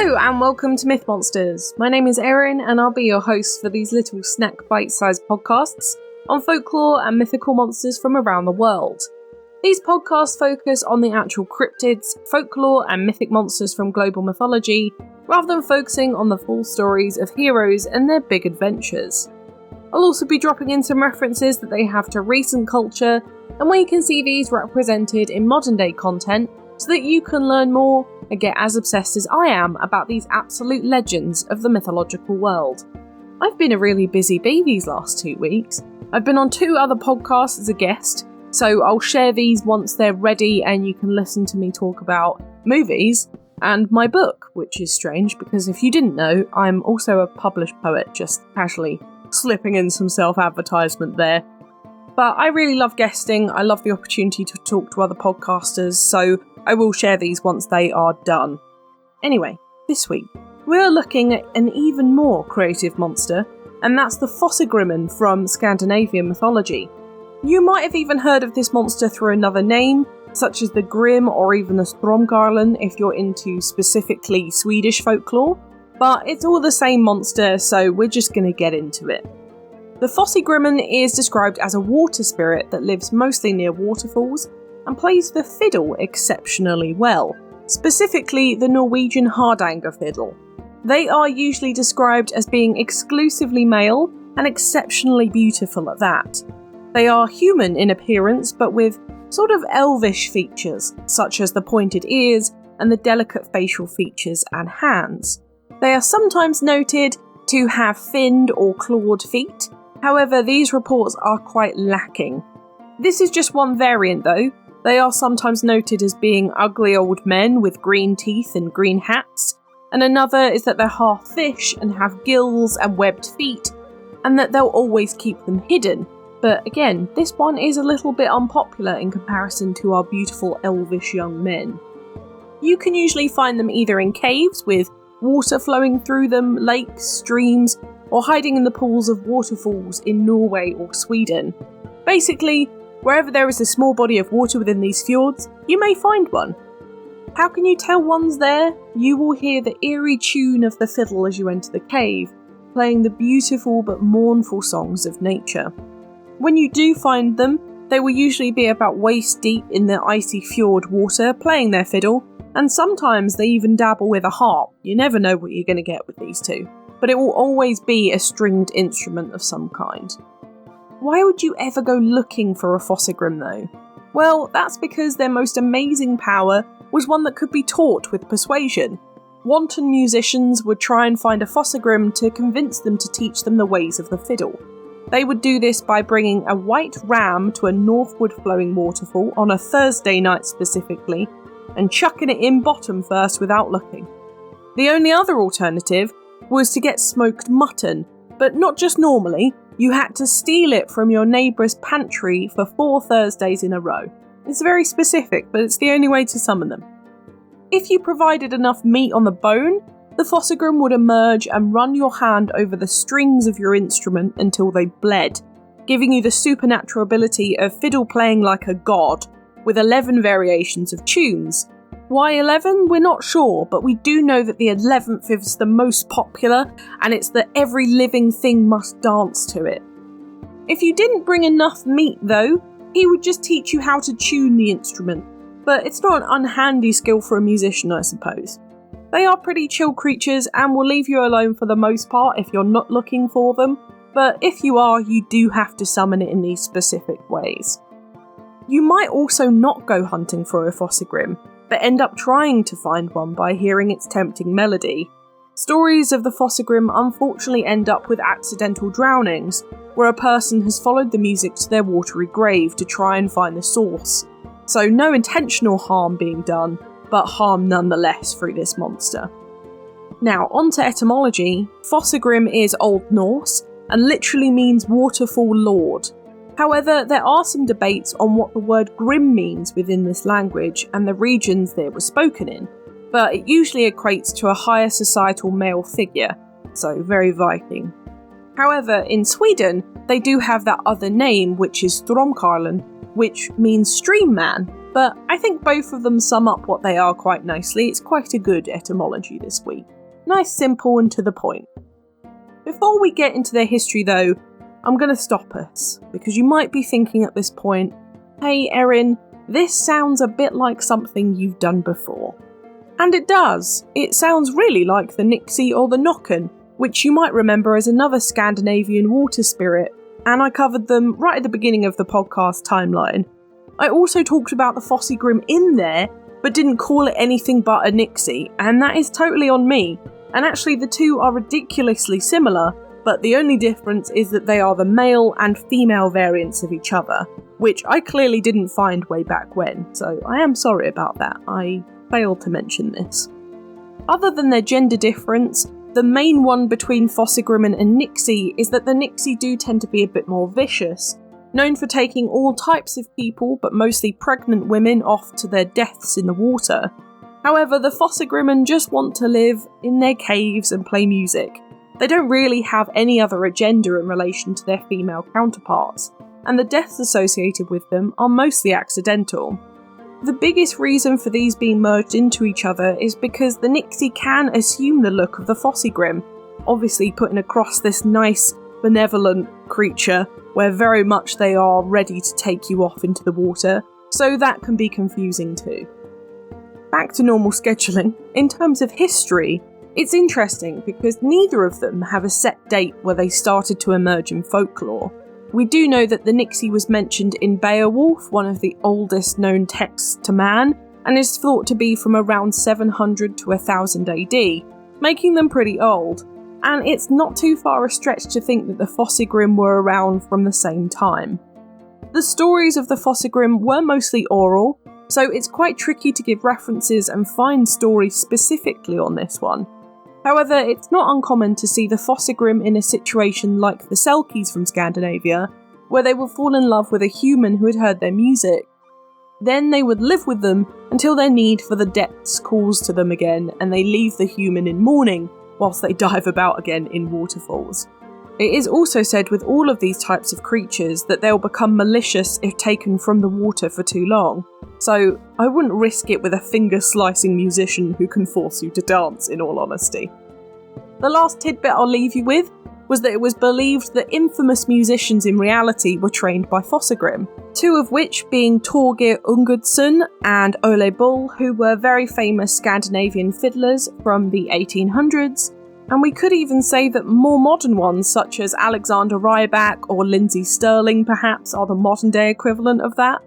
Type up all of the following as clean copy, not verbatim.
Hello and welcome to Myth Monsters. My name is Erin and I'll be your host for these little snack bite-sized podcasts on folklore and mythical monsters from around the world. These podcasts focus on the actual cryptids, folklore and mythic monsters from global mythology, rather than focusing on the full stories of heroes and their big adventures. I'll also be dropping in some references that they have to recent culture and where you can see these represented in modern day content so that you can learn more and get as obsessed as I am about these absolute legends of the mythological world. I've been a really busy bee these last 2 weeks. I've been on 2 other podcasts as a guest, so I'll share these once they're ready and you can listen to me talk about movies and my book, which is strange because if you didn't know, I'm also a published poet, just casually slipping in some self-advertisement there. But I really love guesting, I love the opportunity to talk to other podcasters, so I will share these once they are done. Anyway, this week, we're looking at an even more creative monster, and that's the Fossegrimen from Scandinavian mythology. You might have even heard of this monster through another name, such as the Grim or even the Stromgarlen if you're into specifically Swedish folklore, but it's all the same monster, so we're just going to get into it. The Fossegrimen is described as a water spirit that lives mostly near waterfalls and plays the fiddle exceptionally well, specifically the Norwegian Hardanger fiddle. They are usually described as being exclusively male and exceptionally beautiful at that. They are human in appearance but with sort of elvish features, such as the pointed ears and the delicate facial features and hands. They are sometimes noted to have finned or clawed feet, however these reports are quite lacking. This is just one variant though. They are sometimes noted as being ugly old men with green teeth and green hats, and another is that they're half fish and have gills and webbed feet, and that they'll always keep them hidden. But again, this one is a little bit unpopular in comparison to our beautiful elvish young men. You can usually find them either in caves with water flowing through them, lakes, streams, or hiding in the pools of waterfalls in Norway or Sweden. Basically, wherever there is a small body of water within these fjords, you may find one. How can you tell one's there? You will hear the eerie tune of the fiddle as you enter the cave, playing the beautiful but mournful songs of nature. When you do find them, they will usually be about waist deep in the icy fjord water, playing their fiddle, and sometimes they even dabble with a harp. You never know what you're going to get with these two, but it will always be a stringed instrument of some kind. Why would you ever go looking for a Fossegrim though? Well, that's because their most amazing power was one that could be taught with persuasion. Wanton musicians would try and find a Fossegrim to convince them to teach them the ways of the fiddle. They would do this by bringing a white ram to a northward flowing waterfall on a Thursday night specifically, and chucking it in bottom first without looking. The only other alternative was to get smoked mutton, but not just normally. You had to steal it from your neighbour's pantry for 4 Thursdays in a row. It's very specific, but it's the only way to summon them. If you provided enough meat on the bone, the Fossegrim would emerge and run your hand over the strings of your instrument until they bled, giving you the supernatural ability of fiddle playing like a god, with 11 variations of tunes. Why 11? We're not sure, but we do know that the 11th is the most popular, and it's that every living thing must dance to it. If you didn't bring enough meat though, he would just teach you how to tune the instrument, but it's not an unhandy skill for a musician, I suppose. They are pretty chill creatures and will leave you alone for the most part if you're not looking for them, but if you are, you do have to summon it in these specific ways. You might also not go hunting for a Fossegrim, but end up trying to find one by hearing its tempting melody. Stories of the Fossegrim unfortunately end up with accidental drownings, where a person has followed the music to their watery grave to try and find the source. So no intentional harm being done, but harm nonetheless through this monster. Now, on to etymology. Fossegrim is Old Norse, and literally means waterfall lord. However, there are some debates on what the word grim means within this language and the regions that it was spoken in, but it usually equates to a higher societal male figure, so very Viking. However, in Sweden, they do have that other name, which is Stromgarlen, which means stream man, but I think both of them sum up what they are quite nicely. It's quite a good etymology this week. Nice, simple and to the point. Before we get into their history though, I'm going to stop us, because you might be thinking at this point, hey Erin, this sounds a bit like something you've done before. And it does. It sounds really like the Nixie or the Nokken, which you might remember as another Scandinavian water spirit, and I covered them right at the beginning of the podcast timeline. I also talked about the Fossegrim in there, but didn't call it anything but a Nixie, and that is totally on me. And actually the two are ridiculously similar, but the only difference is that they are the male and female variants of each other, which I clearly didn't find way back when, so I am sorry about that. I failed to mention this. Other than their gender difference, the main one between Fossegrimen and Nixie is that the Nixie do tend to be a bit more vicious, known for taking all types of people, but mostly pregnant women, off to their deaths in the water. However, the Fossegrimen just want to live in their caves and play music. They don't really have any other agenda in relation to their female counterparts, and the deaths associated with them are mostly accidental. The biggest reason for these being merged into each other is because the Nixie can assume the look of the Fossegrim, obviously putting across this nice, benevolent creature where very much they are ready to take you off into the water, so that can be confusing too. Back to normal scheduling, in terms of history, it's interesting because neither of them have a set date where they started to emerge in folklore. We do know that the Nixie was mentioned in Beowulf, one of the oldest known texts to man, and is thought to be from around 700 to 1000 AD, making them pretty old, and it's not too far a stretch to think that the Fossegrim were around from the same time. The stories of the Fossegrim were mostly oral, so it's quite tricky to give references and find stories specifically on this one. However, it's not uncommon to see the Fossegrim in a situation like the Selkies from Scandinavia, where they would fall in love with a human who had heard their music. Then they would live with them until their need for the depths calls to them again, and they leave the human in mourning, whilst they dive about again in waterfalls. It is also said with all of these types of creatures that they'll become malicious if taken from the water for too long, so I wouldn't risk it with a finger-slicing musician who can force you to dance, in all honesty. The last tidbit I'll leave you with was that it was believed that infamous musicians in reality were trained by Fossegrim, two of which being Torgeir Ungudson and Ole Bull, who were very famous Scandinavian fiddlers from the 1800s, and we could even say that more modern ones such as Alexander Rybak or Lindsey Stirling perhaps are the modern day equivalent of that,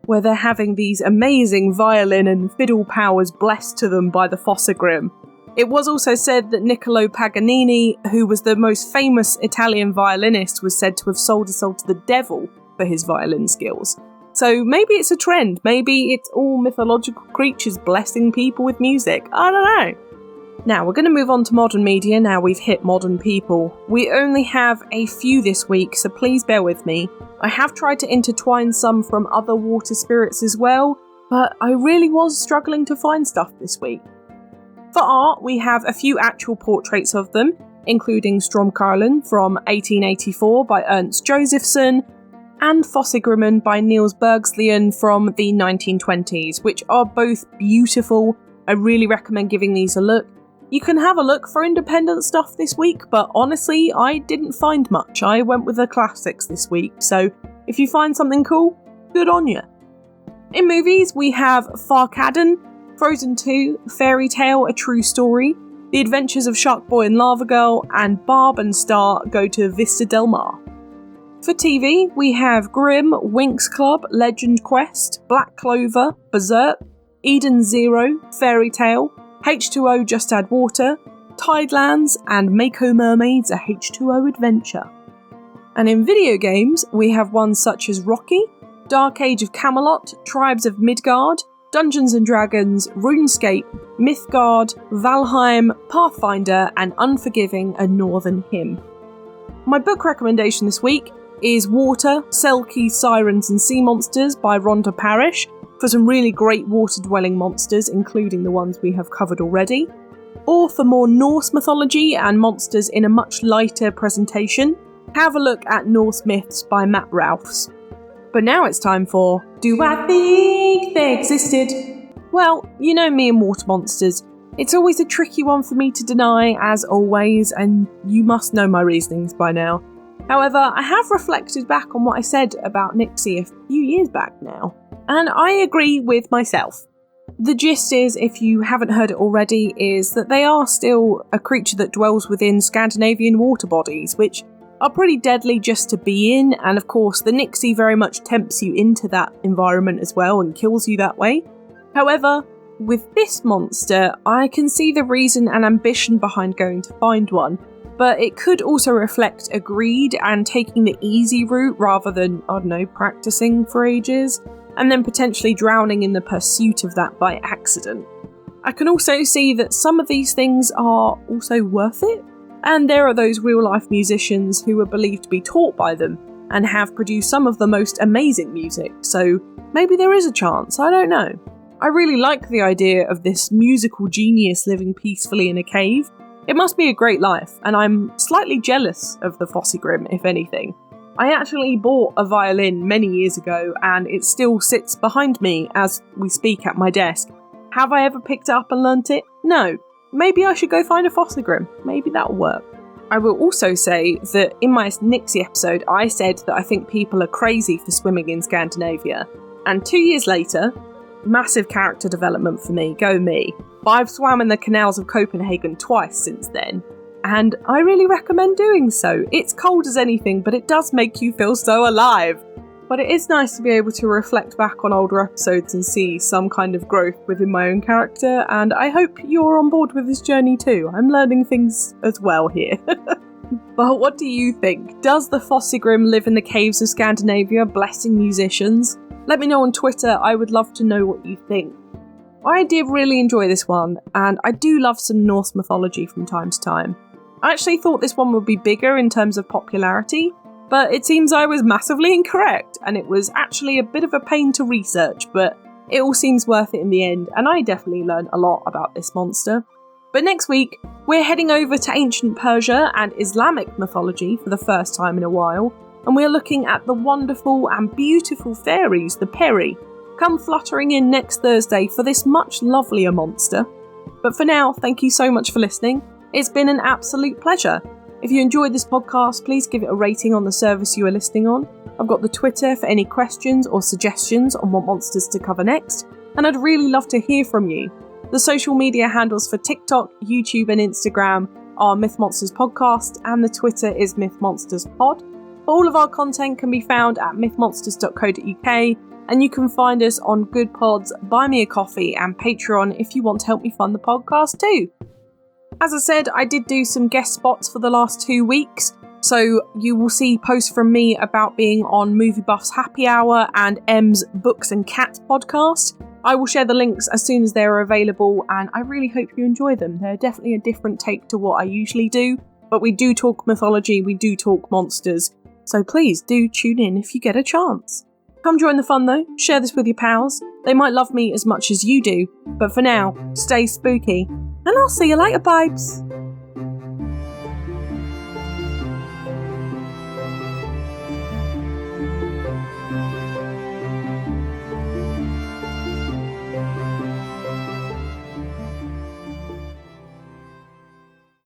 where they're having these amazing violin and fiddle powers blessed to them by the Fossegrim. It was also said that Niccolo Paganini, who was the most famous Italian violinist, was said to have sold his soul to the devil for his violin skills. So maybe it's a trend, maybe it's all mythological creatures blessing people with music, I don't know. Now we're going to move on to modern media now we've hit modern people. We only have a few this week, so please bear with me. I have tried to intertwine some from other water spirits as well, but I really was struggling to find stuff this week. For art, we have a few actual portraits of them, including Stromkarlen from 1884 by Ernst Josephson, and Fossegrimen by Niels Bergslien from the 1920s, which are both beautiful. I really recommend giving these a look. You can have a look for independent stuff this week, but honestly, I didn't find much. I went with the classics this week, so if you find something cool, good on you. In movies, we have Farkadden, Frozen 2, Fairy Tale, A True Story, The Adventures of Shark Boy and Lava Girl, and Barb and Star go to Vista Del Mar. For TV, we have Grimm, Winx Club, Legend Quest, Black Clover, Berserk, Eden Zero, Fairy Tale, H2O Just Add Water, Tidelands, and Mako Mermaids, a H2O adventure. And in video games, we have ones such as Rocky, Dark Age of Camelot, Tribes of Midgard, Dungeons & Dragons, RuneScape, Mythgard, Valheim, Pathfinder, and Unforgiving: A Northern Hymn. My book recommendation this week is Water, Selkies, Sirens and Sea Monsters by Rhonda Parrish, for some really great water-dwelling monsters, including the ones we have covered already. Or for more Norse mythology and monsters in a much lighter presentation, have a look at Norse Myths by Matt Roufs. But now it's time for Do I Think They Existed? Well, you know me and water monsters. It's always a tricky one for me to deny, as always, and you must know my reasonings by now. However, I have reflected back on what I said about Nixie a few years back now, and I agree with myself. The gist is, if you haven't heard it already, is that they are still a creature that dwells within Scandinavian water bodies, which are pretty deadly just to be in, and of course the Nixie very much tempts you into that environment as well and kills you that way. However, with this monster, I can see the reason and ambition behind going to find one, but it could also reflect a greed and taking the easy route rather than, practicing for ages, and then potentially drowning in the pursuit of that by accident. I can also see that some of these things are also worth it, and there are those real-life musicians who are believed to be taught by them and have produced some of the most amazing music, so maybe there is a chance, I don't know. I really like the idea of this musical genius living peacefully in a cave. It must be a great life, and I'm slightly jealous of the Fossegrimen, if anything. I actually bought a violin many years ago, and it still sits behind me as we speak at my desk. Have I ever picked it up and learnt it? No. Maybe I should go find a Fossegrim. Maybe that'll work. I will also say that in my Nixie episode, I said that I think people are crazy for swimming in Scandinavia. And 2 years later, massive character development for me, go me. But I've swam in the canals of Copenhagen twice since then, and I really recommend doing so. It's cold as anything, but it does make you feel so alive. But it is nice to be able to reflect back on older episodes and see some kind of growth within my own character, and I hope you're on board with this journey too. I'm learning things as well here. But what do you think? Does the Fossegrim live in the caves of Scandinavia, blessing musicians? Let me know on Twitter, I would love to know what you think. I did really enjoy this one, and I do love some Norse mythology from time to time. I actually thought this one would be bigger in terms of popularity, but it seems I was massively incorrect, and it was actually a bit of a pain to research, but it all seems worth it in the end, and I definitely learned a lot about this monster. But next week, we're heading over to ancient Persia and Islamic mythology for the first time in a while, and we're looking at the wonderful and beautiful fairies, the Peri. Come fluttering in next Thursday for this much lovelier monster. But for now, thank you so much for listening. It's been an absolute pleasure. If you enjoyed this podcast, please give it a rating on the service you are listening on. I've got the Twitter for any questions or suggestions on what monsters to cover next, and I'd really love to hear from you. The social media handles for TikTok, YouTube and Instagram are Myth Monsters Podcast, and the Twitter is Myth Monsters Pod. All of our content can be found at mythmonsters.co.uk, and you can find us on Good Pods, Buy Me a Coffee and Patreon if you want to help me fund the podcast too. As I said, I did do some guest spots for the last 2 weeks, so you will see posts from me about being on Movie Buff's Happy Hour and M's Books and Cats podcast. I will share the links as soon as they're available, and I really hope you enjoy them. They're definitely a different take to what I usually do, but we do talk mythology, we do talk monsters, so please do tune in if you get a chance. Come join the fun though, share this with your pals. They might love me as much as you do, but for now, stay spooky. And I'll see you later, babes.